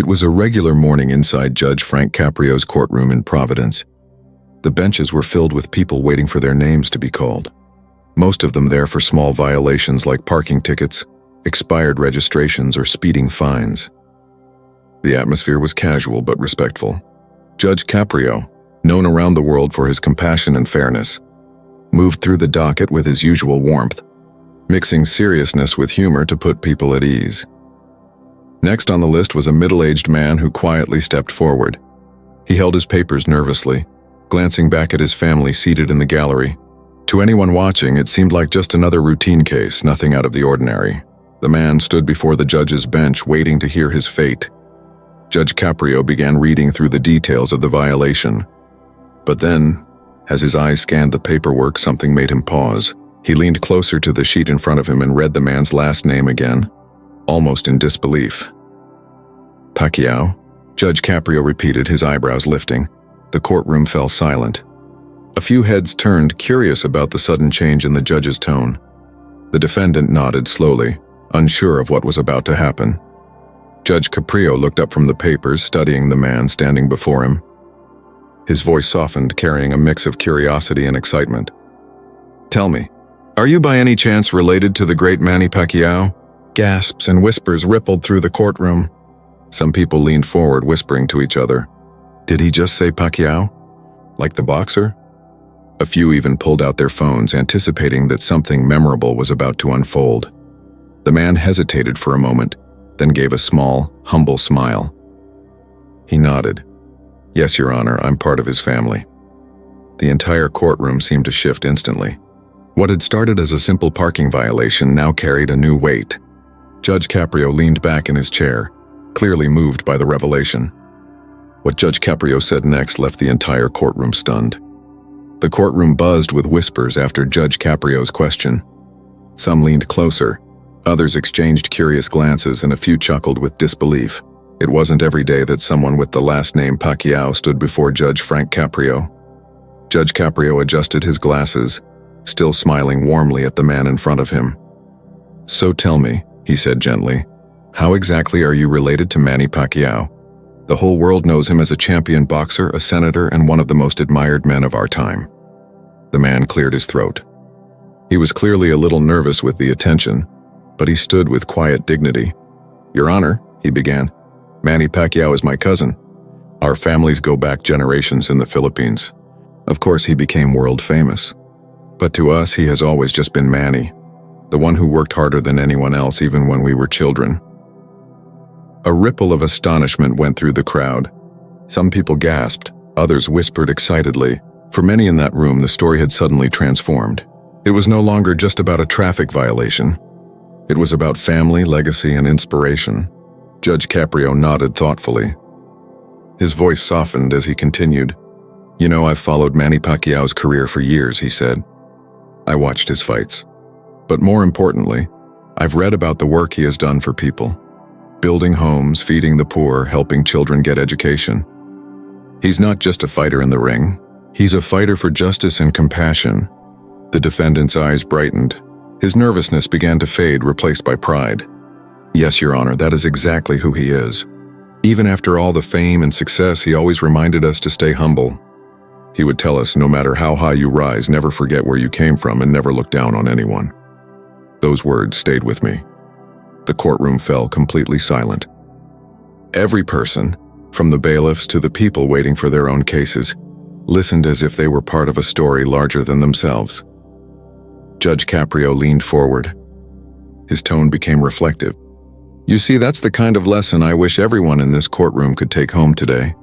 It was a regular morning inside Judge Frank Caprio's courtroom in Providence. The benches were filled with people waiting for their names to be called. Most of them there for small violations like parking tickets, expired registrations, or speeding fines. The atmosphere was casual but respectful. Judge Caprio, known around the world for his compassion and fairness, moved through the docket with his usual warmth, mixing seriousness with humor to put people at ease. Next on the list was a middle-aged man who quietly stepped forward. He held his papers nervously, glancing back at his family seated in the gallery. To anyone watching, it seemed like just another routine case, nothing out of the ordinary. The man stood before the judge's bench, waiting to hear his fate. Judge Caprio began reading through the details of the violation. But then, as his eyes scanned the paperwork, something made him pause. He leaned closer to the sheet in front of him and read the man's last name again, almost in disbelief. Pacquiao? Judge Caprio repeated, his eyebrows lifting. The courtroom fell silent. A few heads turned, curious about the sudden change in the judge's tone. The defendant nodded slowly, unsure of what was about to happen. Judge Caprio looked up from the papers, studying the man standing before him. His voice softened, carrying a mix of curiosity and excitement. "Tell me, are you by any chance related to the great Manny Pacquiao?" Gasps and whispers rippled through the courtroom. Some people leaned forward, whispering to each other. Did he just say Pacquiao? Like the boxer? A few even pulled out their phones, anticipating that something memorable was about to unfold. The man hesitated for a moment, then gave a small, humble smile. He nodded. "Yes, Your Honor, I'm part of his family." The entire courtroom seemed to shift instantly. What had started as a simple parking violation now carried a new weight. Judge Caprio leaned back in his chair, clearly moved by the revelation. What Judge Caprio said next left the entire courtroom stunned. The courtroom buzzed with whispers after Judge Caprio's question. Some leaned closer, others exchanged curious glances, and a few chuckled with disbelief. It wasn't every day that someone with the last name Pacquiao stood before Judge Frank Caprio. Judge Caprio adjusted his glasses, still smiling warmly at the man in front of him. "So tell me," he said gently, "how exactly are you related to Manny Pacquiao? The whole world knows him as a champion boxer, a senator, and one of the most admired men of our time." The man cleared his throat. He was clearly a little nervous with the attention, but he stood with quiet dignity. "Your Honor," he began, "Manny Pacquiao is my cousin. Our families go back generations in the Philippines. Of course, he became world famous. But to us, he has always just been Manny, the one who worked harder than anyone else even when we were children." A ripple of astonishment went through the crowd. Some people gasped, others whispered excitedly. For many in that room, the story had suddenly transformed. It was no longer just about a traffic violation. It was about family, legacy, and inspiration. Judge Caprio nodded thoughtfully. His voice softened as he continued. "You know, I've followed Manny Pacquiao's career for years," he said. "I watched his fights. But more importantly, I've read about the work he has done for people. Building homes, feeding the poor, helping children get education. He's not just a fighter in the ring. He's a fighter for justice and compassion." The defendant's eyes brightened. His nervousness began to fade, replaced by pride. "Yes, Your Honor, that is exactly who he is. Even after all the fame and success, he always reminded us to stay humble. He would tell us, no matter how high you rise, never forget where you came from and never look down on anyone." Those words stayed with me. The courtroom fell completely silent. Every person, from the bailiffs to the people waiting for their own cases, listened as if they were part of a story larger than themselves. Judge Caprio leaned forward. His tone became reflective. "You see, that's the kind of lesson I wish everyone in this courtroom could take home today.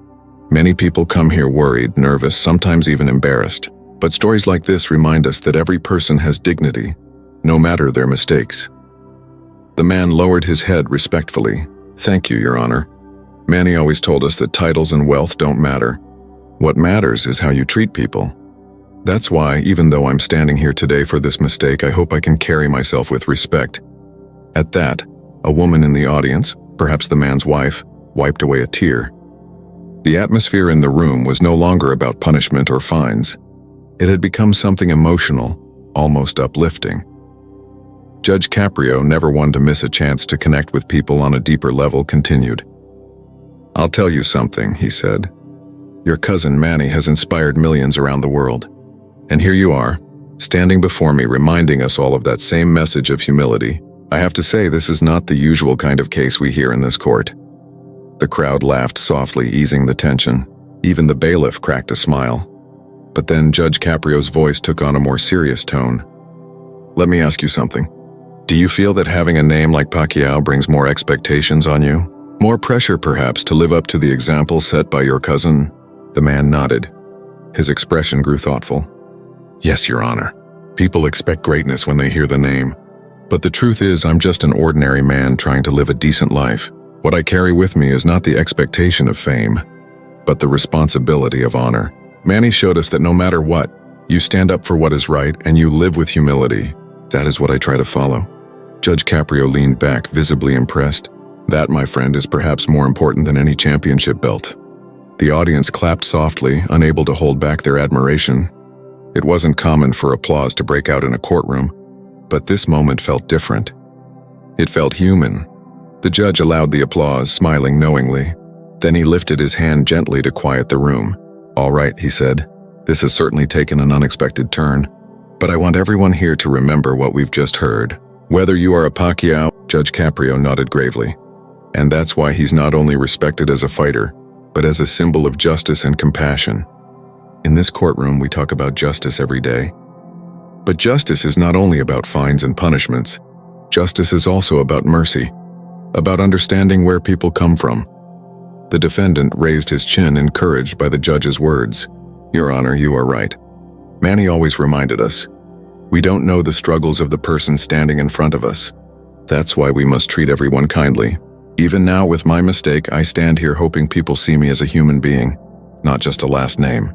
Many people come here worried, nervous, sometimes even embarrassed. But stories like this remind us that every person has dignity, no matter their mistakes." The man lowered his head respectfully. "Thank you, Your Honor. Manny always told us that titles and wealth don't matter. What matters is how you treat people. That's why, even though I'm standing here today for this mistake, I hope I can carry myself with respect." At that, a woman in the audience, perhaps the man's wife, wiped away a tear. The atmosphere in the room was no longer about punishment or fines. It had become something emotional, almost uplifting. Judge Caprio, never one to miss a chance to connect with people on a deeper level, continued. "I'll tell you something," he said. "Your cousin Manny has inspired millions around the world. And here you are, standing before me reminding us all of that same message of humility. I have to say, this is not the usual kind of case we hear in this court." The crowd laughed softly, easing the tension. Even the bailiff cracked a smile. But then Judge Caprio's voice took on a more serious tone. "Let me ask you something. Do you feel that having a name like Pacquiao brings more expectations on you? More pressure, perhaps, to live up to the example set by your cousin?" The man nodded. His expression grew thoughtful. "Yes, Your Honor. People expect greatness when they hear the name. But the truth is, I'm just an ordinary man trying to live a decent life. What I carry with me is not the expectation of fame, but the responsibility of honor. Manny showed us that no matter what, you stand up for what is right and you live with humility. That is what I try to follow." Judge Caprio leaned back, visibly impressed. "That, my friend, is perhaps more important than any championship belt." The audience clapped softly, unable to hold back their admiration. It wasn't common for applause to break out in a courtroom, but this moment felt different. It felt human. The judge allowed the applause, smiling knowingly. Then he lifted his hand gently to quiet the room. "All right," he said. "This has certainly taken an unexpected turn, but I want everyone here to remember what we've just heard. Whether you are a Pacquiao," Judge Caprio nodded gravely. "And that's why he's not only respected as a fighter, but as a symbol of justice and compassion. In this courtroom, we talk about justice every day. But justice is not only about fines and punishments. Justice is also about mercy, about understanding where people come from." The defendant raised his chin, encouraged by the judge's words. "Your Honor, you are right. Manny always reminded us, we don't know the struggles of the person standing in front of us. That's why we must treat everyone kindly. Even now, with my mistake, I stand here hoping people see me as a human being, not just a last name."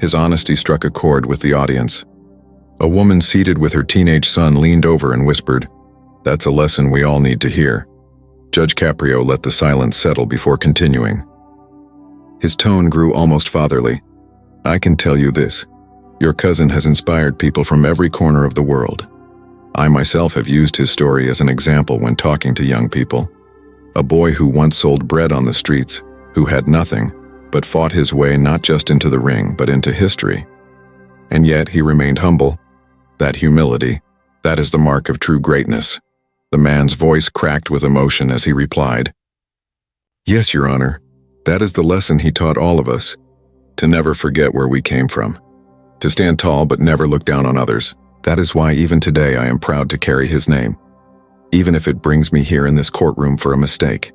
His honesty struck a chord with the audience. A woman seated with her teenage son leaned over and whispered, "That's a lesson we all need to hear." Judge Caprio let the silence settle before continuing. His tone grew almost fatherly. "I can tell you this. Your cousin has inspired people from every corner of the world. I myself have used his story as an example when talking to young people. A boy who once sold bread on the streets, who had nothing, but fought his way not just into the ring, but into history. And yet he remained humble. That humility, that is the mark of true greatness." The man's voice cracked with emotion as he replied, "Yes, Your Honor, that is the lesson he taught all of us. To never forget where we came from. To stand tall but never look down on others. That is why even today I am proud to carry his name, even if it brings me here in this courtroom for a mistake."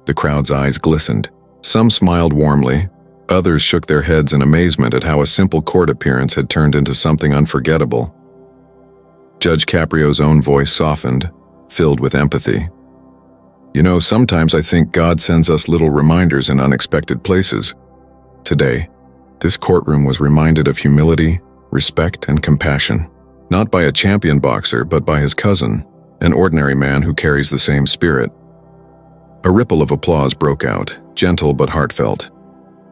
The crowd's eyes glistened. Some smiled warmly. Others shook their heads in amazement at how a simple court appearance had turned into something unforgettable. Judge Caprio's own voice softened, filled with empathy. "You know, sometimes I think God sends us little reminders in unexpected places. Today, this courtroom was reminded of humility, respect, and compassion. Not by a champion boxer, but by his cousin, an ordinary man who carries the same spirit." A ripple of applause broke out, gentle but heartfelt.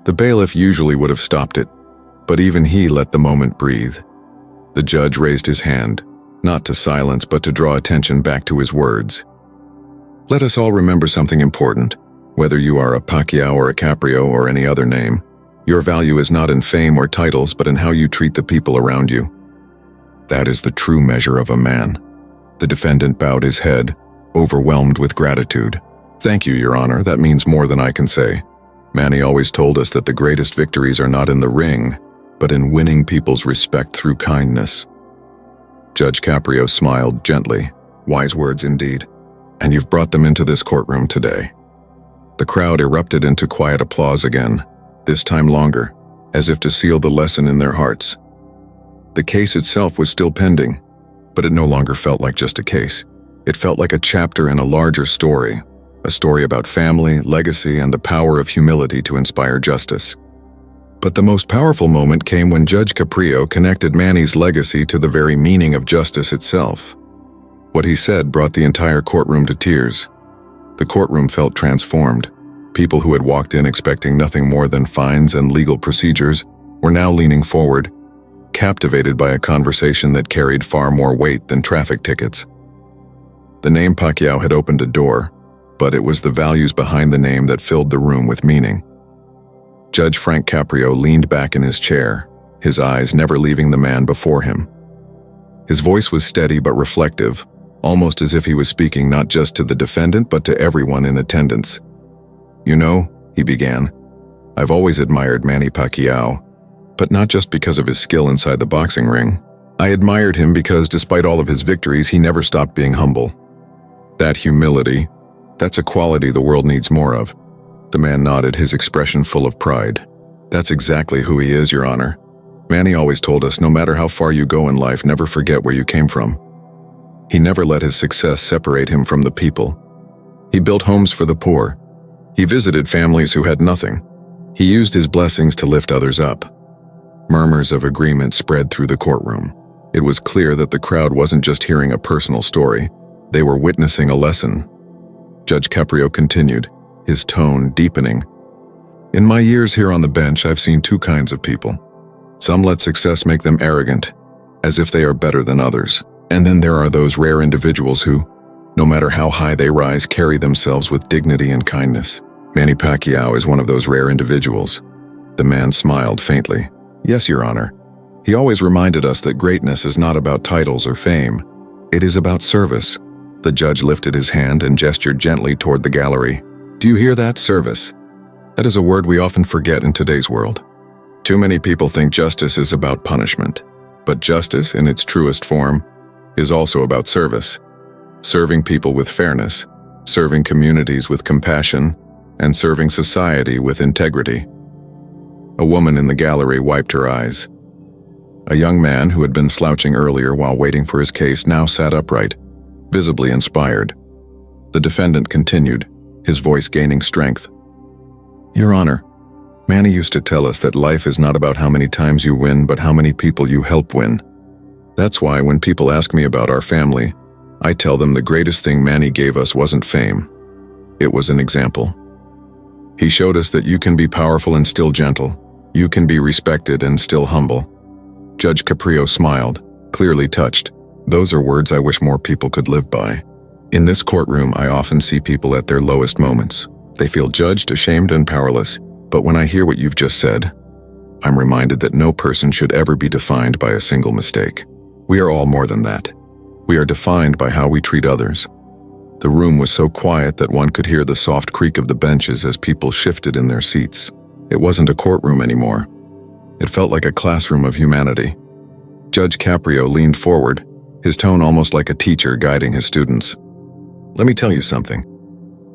The bailiff usually would have stopped it, but even he let the moment breathe. The judge raised his hand, not to silence but to draw attention back to his words. "Let us all remember something important. Whether you are a Pacquiao or a Caprio or any other name, your value is not in fame or titles but in how you treat the people around you. That is the true measure of a man." The defendant bowed his head, overwhelmed with gratitude. "Thank you, Your Honor, that means more than I can say. Manny always told us that the greatest victories are not in the ring, but in winning people's respect through kindness." Judge Caprio smiled gently. "Wise words indeed. And you've brought them into this courtroom today." The crowd erupted into quiet applause again, this time longer, as if to seal the lesson in their hearts. The case itself was still pending, but it no longer felt like just a case. It felt like a chapter in a larger story, a story about family, legacy, and the power of humility to inspire justice. But the most powerful moment came when Judge Caprio connected Manny's legacy to the very meaning of justice itself. What he said brought the entire courtroom to tears. The courtroom felt transformed. People who had walked in expecting nothing more than fines and legal procedures were now leaning forward, captivated by a conversation that carried far more weight than traffic tickets. The name Pacquiao had opened a door, but it was the values behind the name that filled the room with meaning. Judge Frank Caprio leaned back in his chair, his eyes never leaving the man before him. His voice was steady but reflective, almost as if he was speaking not just to the defendant but to everyone in attendance. "You know," he began, "I've always admired Manny Pacquiao, but not just because of his skill inside the boxing ring. I admired him because despite all of his victories, he never stopped being humble. That humility, that's a quality the world needs more of." The man nodded, his expression full of pride. "That's exactly who he is, Your Honor. Manny always told us no matter how far you go in life, never forget where you came from. He never let his success separate him from the people. He built homes for the poor. He visited families who had nothing. He used his blessings to lift others up." Murmurs of agreement spread through the courtroom. It was clear that the crowd wasn't just hearing a personal story, they were witnessing a lesson. Judge Caprio continued, his tone deepening. "In my years here on the bench, I've seen two kinds of people. Some let success make them arrogant, as if they are better than others. And then there are those rare individuals who, no matter how high they rise, carry themselves with dignity and kindness. Manny Pacquiao is one of those rare individuals." The man smiled faintly. "Yes, Your Honor. He always reminded us that greatness is not about titles or fame. It is about service." The judge lifted his hand and gestured gently toward the gallery. "Do you hear that? Service. That is a word we often forget in today's world. Too many people think justice is about punishment. But justice, in its truest form, is also about service. Serving people with fairness, serving communities with compassion, and serving society with integrity." A woman in the gallery wiped her eyes. A young man who had been slouching earlier while waiting for his case now sat upright, visibly inspired. The defendant continued, his voice gaining strength. "Your Honor, Manny used to tell us that life is not about how many times you win, but how many people you help win. That's why when people ask me about our family, I tell them the greatest thing Manny gave us wasn't fame. It was an example. He showed us that you can be powerful and still gentle. You can be respected and still humble." Judge Caprio smiled, clearly touched. "Those are words I wish more people could live by. In this courtroom, I often see people at their lowest moments. They feel judged, ashamed, and powerless. But when I hear what you've just said, I'm reminded that no person should ever be defined by a single mistake. We are all more than that. We are defined by how we treat others." The room was so quiet that one could hear the soft creak of the benches as people shifted in their seats. It wasn't a courtroom anymore. It felt like a classroom of humanity. Judge Caprio leaned forward, his tone almost like a teacher guiding his students. "Let me tell you something.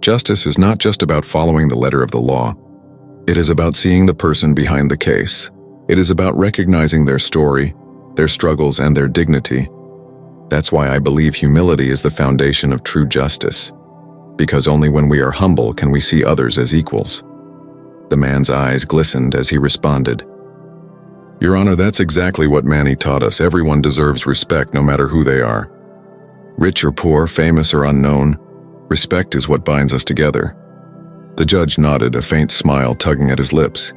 Justice is not just about following the letter of the law. It is about seeing the person behind the case. It is about recognizing their story, their struggles, and their dignity. That's why I believe humility is the foundation of true justice. Because only when we are humble can we see others as equals." The man's eyes glistened as he responded, "Your Honor, that's exactly what Manny taught us. Everyone deserves respect no matter who they are. Rich or poor, famous or unknown, respect is what binds us together." The judge nodded, a faint smile tugging at his lips.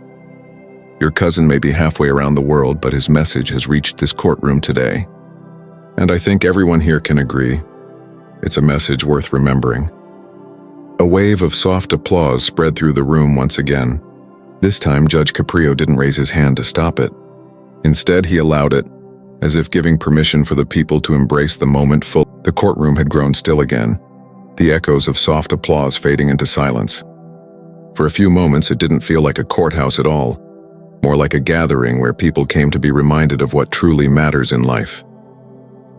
"Your cousin may be halfway around the world, but his message has reached this courtroom today. And I think everyone here can agree. It's a message worth remembering." A wave of soft applause spread through the room once again. This time, Judge Caprio didn't raise his hand to stop it. Instead, he allowed it, as if giving permission for the people to embrace the moment fully. The courtroom had grown still again, the echoes of soft applause fading into silence. For a few moments, it didn't feel like a courthouse at all, more like a gathering where people came to be reminded of what truly matters in life.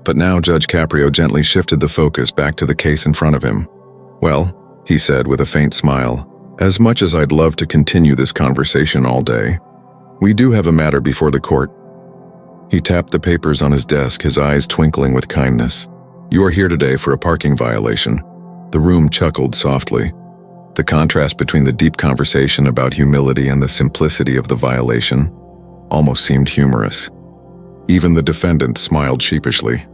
But now Judge Caprio gently shifted the focus back to the case in front of him. "Well," he said with a faint smile, "as much as I'd love to continue this conversation all day, we do have a matter before the court." He tapped the papers on his desk, his eyes twinkling with kindness. "You are here today for a parking violation." The room chuckled softly. The contrast between the deep conversation about humility and the simplicity of the violation almost seemed humorous. Even the defendant smiled sheepishly.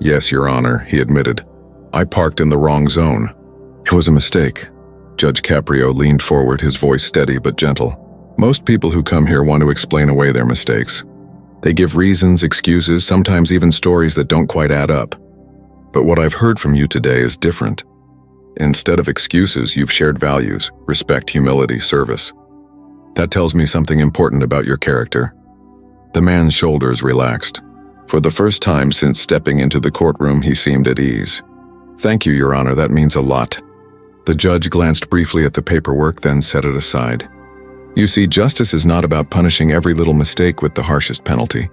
"Yes, Your Honor," he admitted. "I parked in the wrong zone. It was a mistake." Judge Caprio leaned forward, his voice steady but gentle. "Most people who come here want to explain away their mistakes. They give reasons, excuses, sometimes even stories that don't quite add up. But what I've heard from you today is different. instead of excuses, you've shared values: respect, humility, service. That tells me something important about your character." The man's shoulders relaxed. For the first time since stepping into the courtroom, he seemed at ease. "Thank you, Your Honor, that means a lot." The judge glanced briefly at the paperwork, then set it aside. "You see, justice is not about punishing every little mistake with the harshest penalty.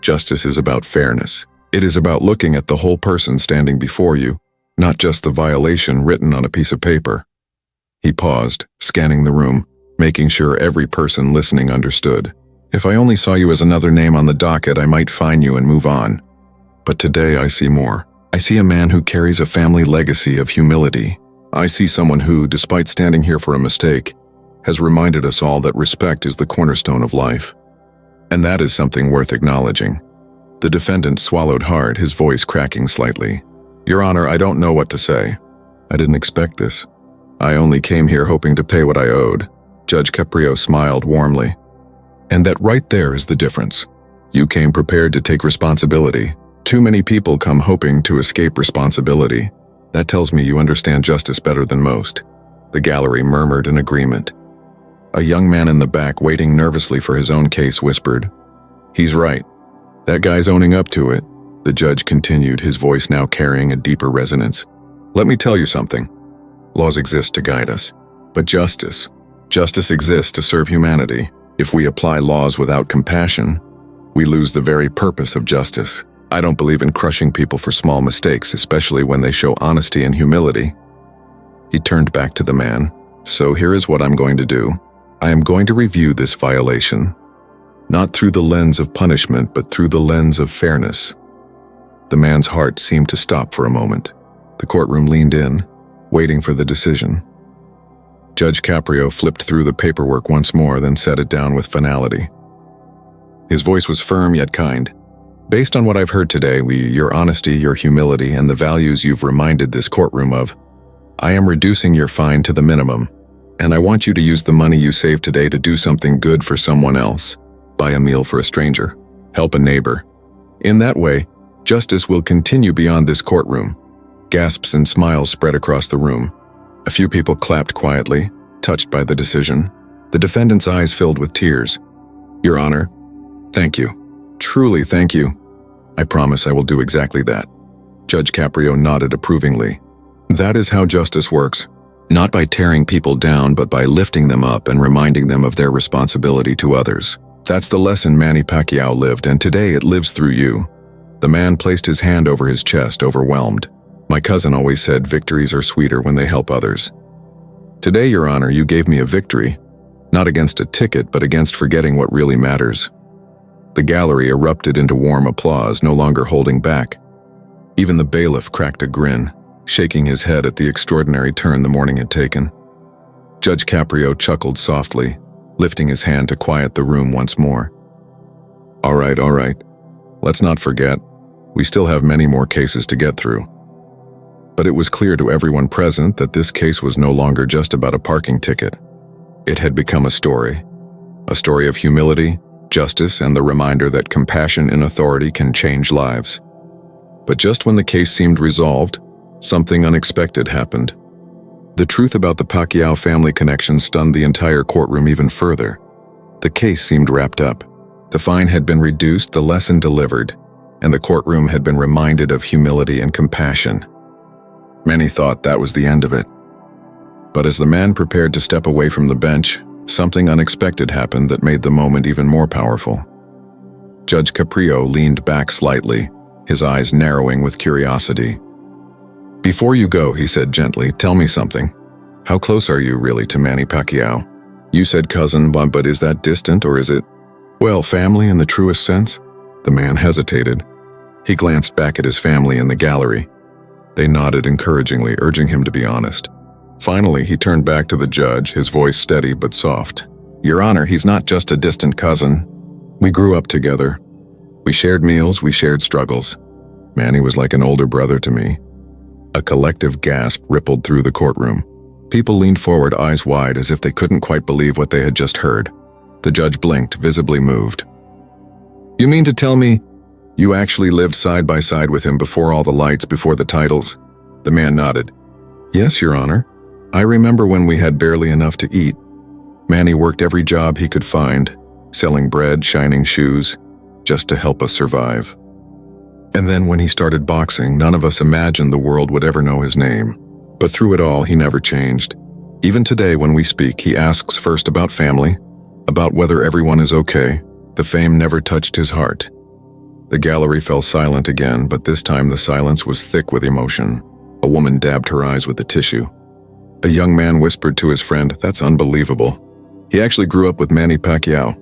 Justice is about fairness. It is about looking at the whole person standing before you, not just the violation written on a piece of paper." He paused, scanning the room, making sure every person listening understood. "If I only saw you as another name on the docket, I might fine you and move on. But today I see more. I see a man who carries a family legacy of humility. I see someone who, despite standing here for a mistake, has reminded us all that respect is the cornerstone of life. And that is something worth acknowledging." The defendant swallowed hard, his voice cracking slightly. "Your Honor, I don't know what to say. I didn't expect this. I only came here hoping to pay what I owed." Judge Caprio smiled warmly. "And that right there is the difference. You came prepared to take responsibility. Too many people come hoping to escape responsibility. That tells me you understand justice better than most." The gallery murmured in agreement. A young man in the back, waiting nervously for his own case, whispered, "He's right. That guy's owning up to it." The judge continued, his voice now carrying a deeper resonance. "Let me tell you something. Laws exist to guide us. But justice exists to serve humanity. If we apply laws without compassion, we lose the very purpose of justice. I don't believe in crushing people for small mistakes, especially when they show honesty and humility." He turned back to the man. "So here is what I'm going to do. I am going to review this violation, not through the lens of punishment, but through the lens of fairness." The man's heart seemed to stop for a moment. The courtroom leaned in, waiting for the decision. Judge Caprio flipped through the paperwork once more, then set it down with finality. His voice was firm yet kind. "Based on what I've heard today, your honesty, your humility, and the values you've reminded this courtroom of, I am reducing your fine to the minimum. And I want you to use the money you saved today to do something good for someone else. Buy a meal for a stranger. Help a neighbor. In that way, justice will continue beyond this courtroom." Gasps and smiles spread across the room. A few people clapped quietly, touched by the decision. The defendant's eyes filled with tears. "Your Honor, thank you. Truly thank you. I promise I will do exactly that." Judge Caprio nodded approvingly. "That is how justice works. Not by tearing people down, but by lifting them up and reminding them of their responsibility to others. That's the lesson Manny Pacquiao lived, and today it lives through you." The man placed his hand over his chest, overwhelmed. "My cousin always said victories are sweeter when they help others. Today, Your Honor, you gave me a victory, not against a ticket, but against forgetting what really matters." The gallery erupted into warm applause, no longer holding back. Even the bailiff cracked a grin, shaking his head at the extraordinary turn the morning had taken. Judge Caprio chuckled softly, lifting his hand to quiet the room once more. All right. Let's not forget, we still have many more cases to get through." But it was clear to everyone present that this case was no longer just about a parking ticket. It had become a story of humility, justice, and the reminder that compassion in authority can change lives. But just when the case seemed resolved, something unexpected happened. The truth about the Pacquiao family connection stunned the entire courtroom even further. The case seemed wrapped up. The fine had been reduced, the lesson delivered, and the courtroom had been reminded of humility and compassion. Many thought that was the end of it. But as the man prepared to step away from the bench, something unexpected happened that made the moment even more powerful. Judge Caprio leaned back slightly, his eyes narrowing with curiosity. "Before you go," he said gently, "tell me something. How close are you really to Manny Pacquiao? You said cousin, but is that distant, or is it, well, family in the truest sense?" The man hesitated. He glanced back at his family in the gallery. They nodded encouragingly, urging him to be honest. Finally, he turned back to the judge, his voice steady but soft. "Your Honor, he's not just a distant cousin. We grew up together. We shared meals, we shared struggles. Manny was like an older brother to me." A collective gasp rippled through the courtroom. People leaned forward, eyes wide, as if they couldn't quite believe what they had just heard. The judge blinked, visibly moved. "You mean to tell me you actually lived side by side with him before all the lights, before the titles?" The man nodded. Yes, Your Honor. I remember when we had barely enough to eat. Manny worked every job he could find, selling bread, shining shoes, just to help us survive. And then when he started boxing, none of us imagined the world would ever know his name. But through it all, he never changed. Even today when we speak, he asks first about family, about whether everyone is okay. The fame never touched his heart. The gallery fell silent again, but this time the silence was thick with emotion. A woman dabbed her eyes with a tissue. A young man whispered to his friend, "That's unbelievable. He actually grew up with Manny Pacquiao."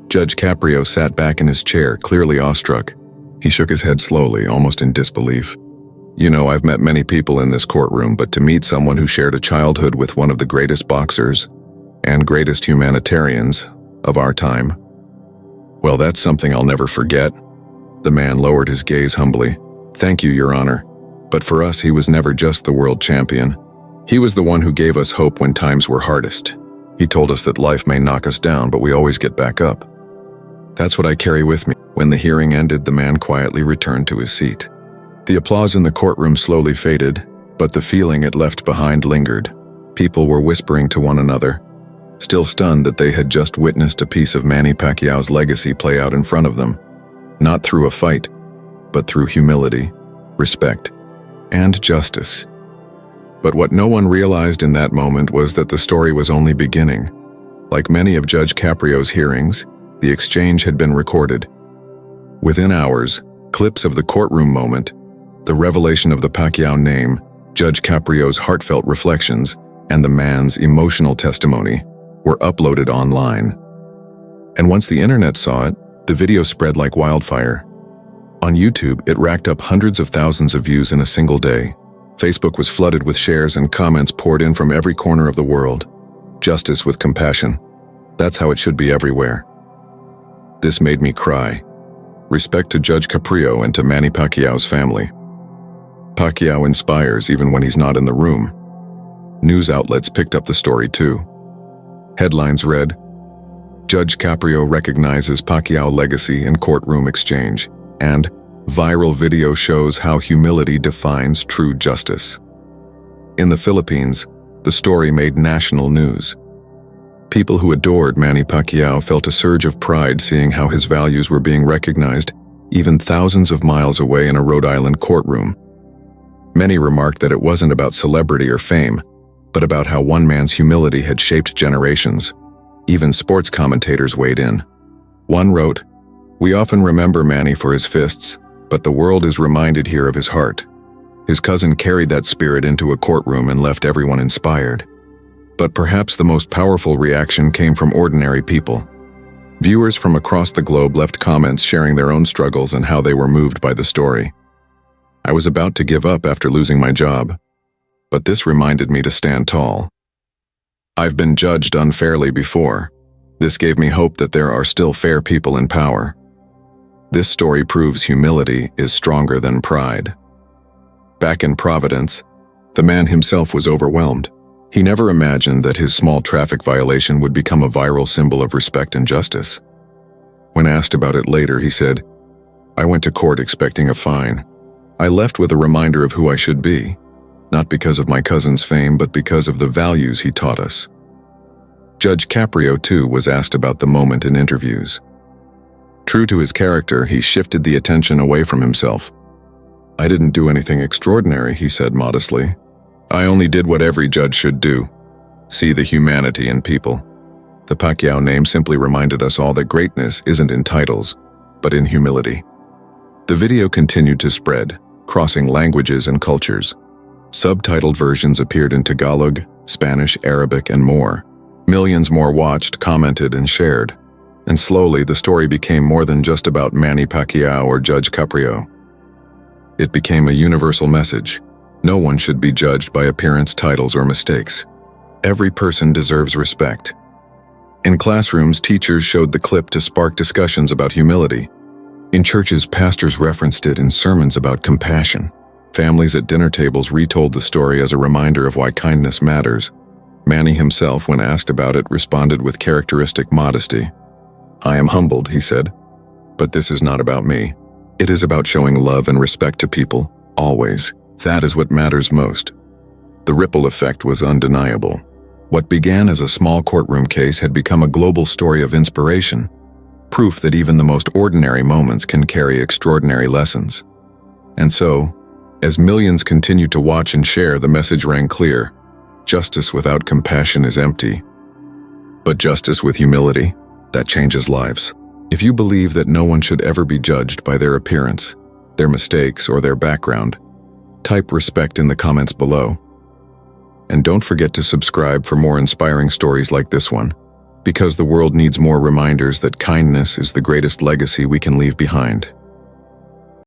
Judge Caprio sat back in his chair, clearly awestruck. He shook his head slowly, almost in disbelief. "You know, I've met many people in this courtroom, but to meet someone who shared a childhood with one of the greatest boxers and greatest humanitarians of our time, well, that's something I'll never forget." The man lowered his gaze humbly. "Thank you, Your Honor. But for us, he was never just the world champion. He was the one who gave us hope when times were hardest. He told us that life may knock us down, but we always get back up. That's what I carry with me." When the hearing ended, the man quietly returned to his seat. The applause in the courtroom slowly faded, but the feeling it left behind lingered. People were whispering to one another, still stunned that they had just witnessed a piece of Manny Pacquiao's legacy play out in front of them. Not through a fight, but through humility, respect, and justice. But what no one realized in that moment was that the story was only beginning. Like many of Judge Caprio's hearings, the exchange had been recorded. Within hours, clips of the courtroom moment, the revelation of the Pacquiao name, Judge Caprio's heartfelt reflections, and the man's emotional testimony were uploaded online. And once the internet saw it, the video spread like wildfire. On YouTube, it racked up hundreds of thousands of views in a single day. Facebook was flooded with shares and comments poured in from every corner of the world. Justice with compassion. That's how it should be everywhere. This made me cry. Respect to Judge Caprio and to Manny Pacquiao's family. Pacquiao inspires even when he's not in the room. News outlets picked up the story too. Headlines read, "Judge Caprio recognizes Pacquiao legacy in courtroom exchange," and "Viral video shows how humility defines true justice." In the Philippines, the story made national news. People who adored Manny Pacquiao felt a surge of pride seeing how his values were being recognized, even thousands of miles away in a Rhode Island courtroom. Many remarked that it wasn't about celebrity or fame, but about how one man's humility had shaped generations. Even sports commentators weighed in. One wrote, "We often remember Manny for his fists, but the world is reminded here of his heart. His cousin carried that spirit into a courtroom and left everyone inspired." But perhaps the most powerful reaction came from ordinary people. Viewers from across the globe left comments sharing their own struggles and how they were moved by the story. I was about to give up after losing my job, but this reminded me to stand tall. I've been judged unfairly before. This gave me hope that there are still fair people in power. This story proves humility is stronger than pride. Back in Providence, the man himself was overwhelmed. He never imagined that his small traffic violation would become a viral symbol of respect and justice. When asked about it later, he said, "I went to court expecting a fine. I left with a reminder of who I should be, not because of my cousin's fame, but because of the values he taught us." Judge Caprio, too, was asked about the moment in interviews. True to his character, he shifted the attention away from himself. "I didn't do anything extraordinary," he said modestly. "I only did what every judge should do. See the humanity in people." The Pacquiao name simply reminded us all that greatness isn't in titles, but in humility. The video continued to spread, crossing languages and cultures. Subtitled versions appeared in Tagalog, Spanish, Arabic, and more. Millions more watched, commented, and shared. And slowly, the story became more than just about Manny Pacquiao or Judge Caprio. It became a universal message. No one should be judged by appearance, titles, or mistakes. Every person deserves respect. In classrooms, teachers showed the clip to spark discussions about humility. In churches, pastors referenced it in sermons about compassion. Families at dinner tables retold the story as a reminder of why kindness matters. Manny himself, when asked about it, responded with characteristic modesty. "I am humbled," he said, "but this is not about me. It is about showing love and respect to people, always. That is what matters most." The ripple effect was undeniable. What began as a small courtroom case had become a global story of inspiration, proof that even the most ordinary moments can carry extraordinary lessons. And so, as millions continued to watch and share, the message rang clear: justice without compassion is empty. But justice with humility, that changes lives. If you believe that no one should ever be judged by their appearance, their mistakes, or their background, type respect in the comments below. And don't forget to subscribe for more inspiring stories like this one, because the world needs more reminders that kindness is the greatest legacy we can leave behind.